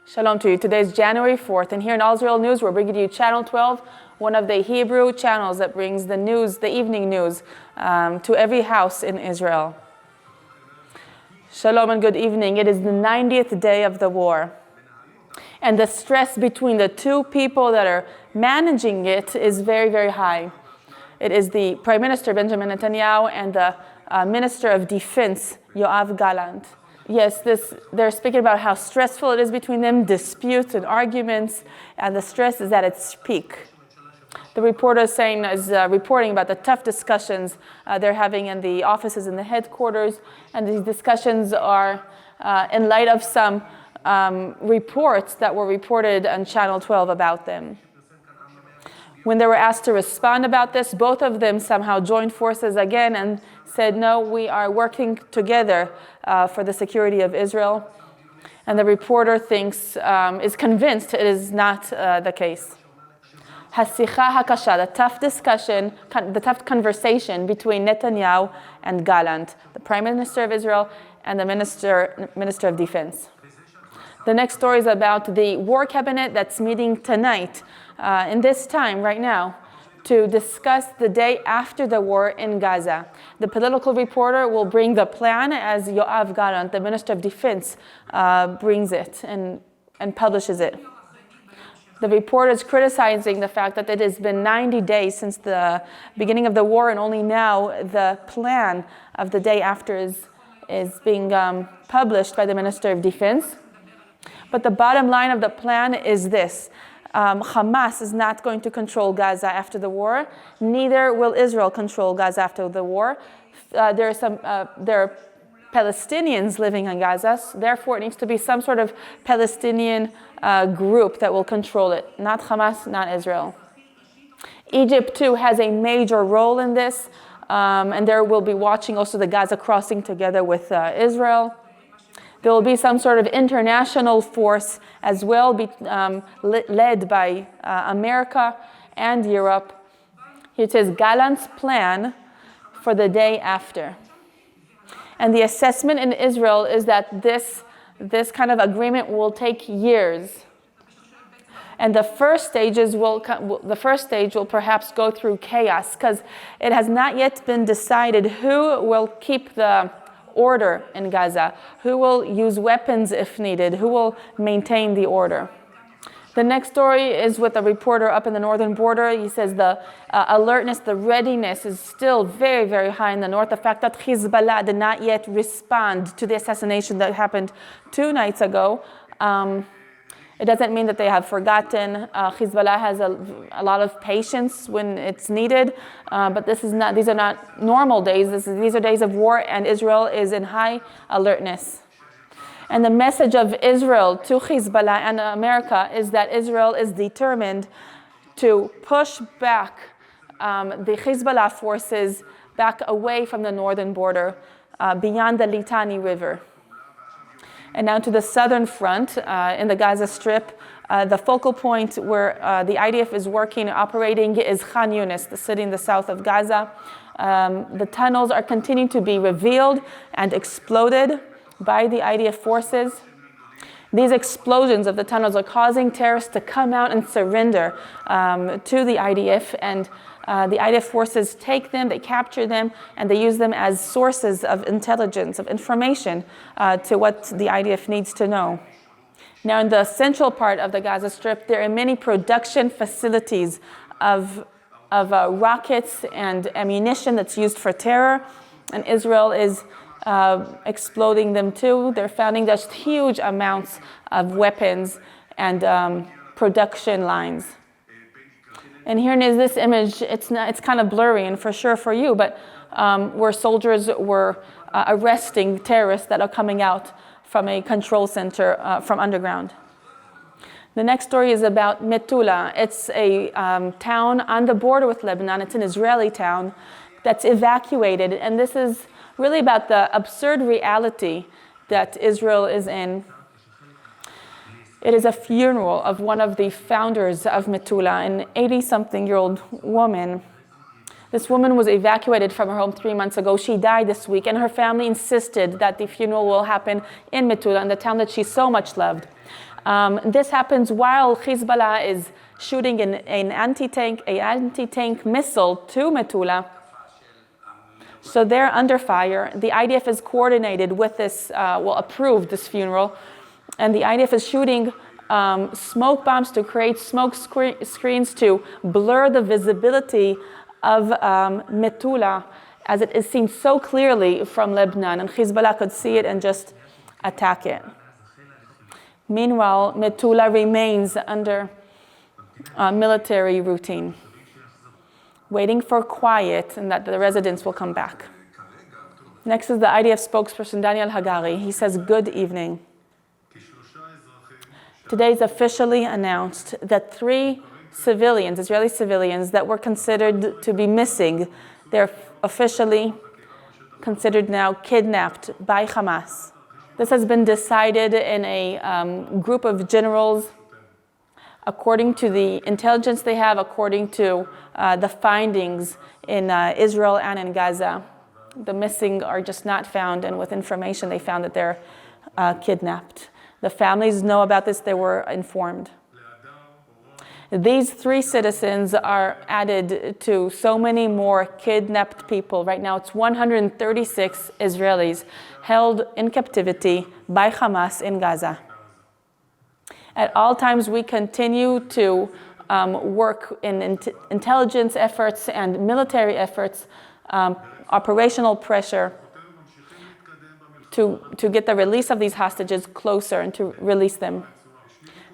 Shalom to you. Today is January 4th, and here in All Israel News, we're bringing you Channel 12, one of the Hebrew channels that brings the news, the evening news, to every house in Israel. Shalom and good evening. It is the 90th day of the war, and the stress between the two people that are managing it is very, very high. It is the Prime Minister, Benjamin Netanyahu, and the Minister of Defense, Yoav Gallant. Yes, they're speaking about how stressful it is between them, disputes and arguments, and the stress is at its peak. The reporter is reporting about the tough discussions they're having in the offices in the headquarters, and these discussions are in light of some reports that were reported on Channel 12 about them. When they were asked to respond about this, both of them somehow joined forces again and said, no, we are working together for the security of Israel. And the reporter is convinced it is not the case. Hasicha hakasha, the tough discussion, the tough conversation between Netanyahu and Gallant, the Prime Minister of Israel and the Minister of Defense. The next story is about the war cabinet that's meeting tonight, in this time right now, to discuss the day after the war in Gaza. The political reporter will bring the plan as Yoav Gallant, the Minister of Defense, brings it and publishes it. The reporter is criticizing the fact that it has been 90 days since the beginning of the war, and only now the plan of the day after is being published by the Minister of Defense. But the bottom line of the plan is this. Hamas is not going to control Gaza after the war. Neither will Israel control Gaza after the war. There are Palestinians living in Gaza. Therefore, it needs to be some sort of Palestinian group that will control it. Not Hamas, not Israel. Egypt, too, has a major role in this. And there will be watching also the Gaza crossing together with Israel. There will be some sort of international force as well, led by America and Europe. It says Gallant's plan for the day after. And the assessment in Israel is that this kind of agreement will take years. And the first stage will perhaps go through chaos, because it has not yet been decided who will keep the order in Gaza, who will use weapons if needed, who will maintain the order. The next story is with a reporter up in the northern border. He says the alertness, the readiness is still very, very high in the north. The fact that Hezbollah did not yet respond to the assassination that happened 2 nights ago, it doesn't mean that they have forgotten. Hezbollah has a lot of patience when it's needed, but these are not normal days. These are days of war, and Israel is in high alertness. And the message of Israel to Hezbollah and America is that Israel is determined to push back the Hezbollah forces back away from the northern border, beyond the Litani River. And now to the southern front, in the Gaza Strip, the focal point where the IDF is working and operating is Khan Yunis, the city in the south of Gaza. The tunnels are continuing to be revealed and exploded by the IDF forces. These explosions of the tunnels are causing terrorists to come out and surrender to the IDF, and the IDF forces take them, they capture them, and they use them as sources of intelligence, of information to what the IDF needs to know. Now, in the central part of the Gaza Strip, there are many production facilities of rockets and ammunition that's used for terror, and Israel is exploding them too. They're finding just huge amounts of weapons and production lines. And here is this image. It's kind of blurry and for sure for you, but where soldiers were arresting terrorists that are coming out from a control center from underground. The next story is about Metula. It's a town on the border with Lebanon. It's an Israeli town that's evacuated, and this is really about the absurd reality that Israel is in. It is a funeral of one of the founders of Metula, an 80-something-year-old woman. This woman was evacuated from her home 3 months ago. She died this week, and her family insisted that the funeral will happen in Metula, in the town that she so much loved. This happens while Hezbollah is shooting an anti-tank missile to Metula. So they're under fire. The IDF is coordinated with this, approved this funeral. And the IDF is shooting smoke bombs to create smoke screens to blur the visibility of Metula, as it is seen so clearly from Lebanon, and Hezbollah could see it and just attack it. Meanwhile, Metula remains under military routine, waiting for quiet and that the residents will come back. Next is the IDF spokesperson, Daniel Hagari. He says, "Good evening. Today is officially announced that 3 civilians, Israeli civilians, that were considered to be missing, they're officially considered now kidnapped by Hamas. This has been decided in a group of generals according to the intelligence they have, according to the findings in Israel and in Gaza. The missing are just not found, and with information they found that they're kidnapped. The families know about this, they were informed. These 3 citizens are added to so many more kidnapped people. Right now it's 136 Israelis held in captivity by Hamas in Gaza. At all times we continue to work in intelligence efforts and military efforts, operational pressure, to get the release of these hostages closer and to release them.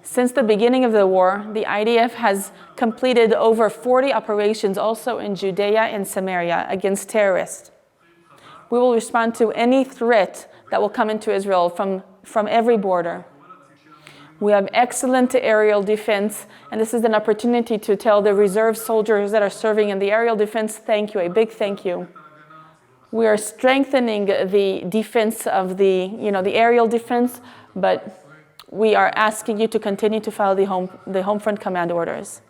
Since the beginning of the war, the IDF has completed over 40 operations also in Judea and Samaria against terrorists. We will respond to any threat that will come into Israel from every border. We have excellent aerial defense, and this is an opportunity to tell the reserve soldiers that are serving in the aerial defense, thank you, a big thank you. We are strengthening the defense of the aerial defense, but we are asking you to continue to follow the home front command orders.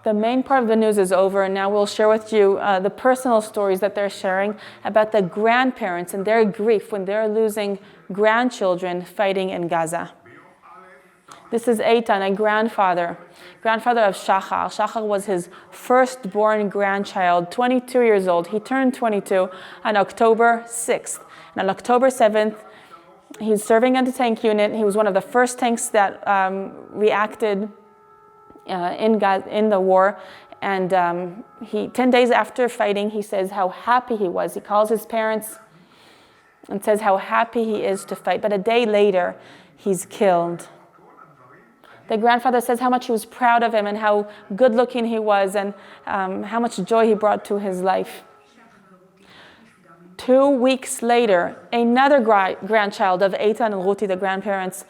The main part of the news is over, and now we'll share with you the personal stories that they're sharing about the grandparents and their grief when they're losing grandchildren fighting in Gaza. This is Eitan, a grandfather of Shachar. Shachar was his firstborn grandchild, 22 years old. He turned 22 on October 6th. And on October 7th, he's serving on the tank unit. He was one of the first tanks that reacted in the war. And 10 days after fighting, he says how happy he was. He calls his parents and says how happy he is to fight. But a day later, he's killed. The grandfather says how much he was proud of him and how good looking he was and how much joy he brought to his life. 2 weeks later, another grandchild of Eitan and Ruti, the grandparents,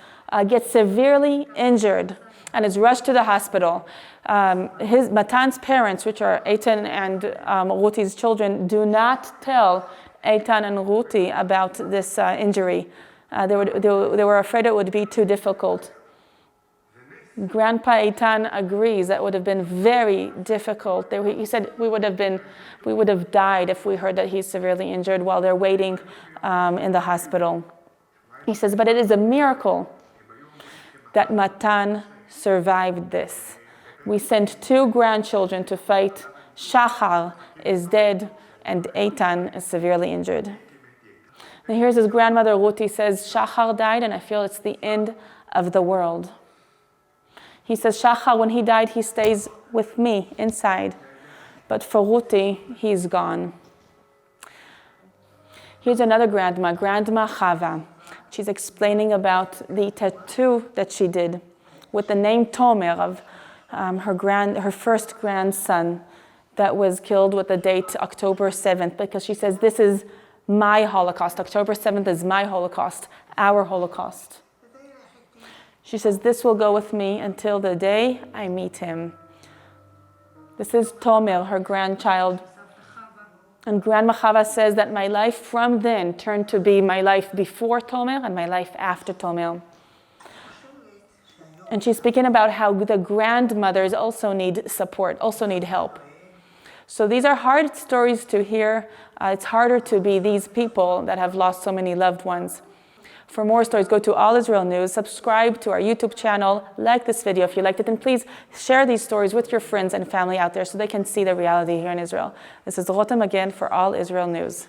gets severely injured and is rushed to the hospital. Matan's parents, which are Eitan and Ruti's children, do not tell Eitan and Ruti about this injury. They were afraid it would be too difficult. Grandpa Eitan agrees that would have been very difficult. He said we would have died if we heard that he's severely injured while they're waiting in the hospital. He says, but it is a miracle that Matan survived this. We sent 2 grandchildren to fight. Shachar is dead and Eitan is severely injured. And here's his grandmother Ruti says, Shachar died and I feel it's the end of the world. He says, Shachar, when he died, he stays with me inside. But for Ruti, he's gone. Here's another Grandma Chava. She's explaining about the tattoo that she did with the name Tomer of her first grandson that was killed with the date October 7th, because she says, this is my Holocaust. October 7th is my Holocaust, our Holocaust. She says, this will go with me until the day I meet him. This is Tomer, her grandchild. And Grandma Chava says that my life from then turned to be my life before Tomer and my life after Tomer. And she's speaking about how the grandmothers also need support, also need help. So these are hard stories to hear. It's harder to be these people that have lost so many loved ones. For more stories, go to All Israel News, subscribe to our YouTube channel, like this video if you liked it, and please share these stories with your friends and family out there so they can see the reality here in Israel. This is Rotem Magen for All Israel News.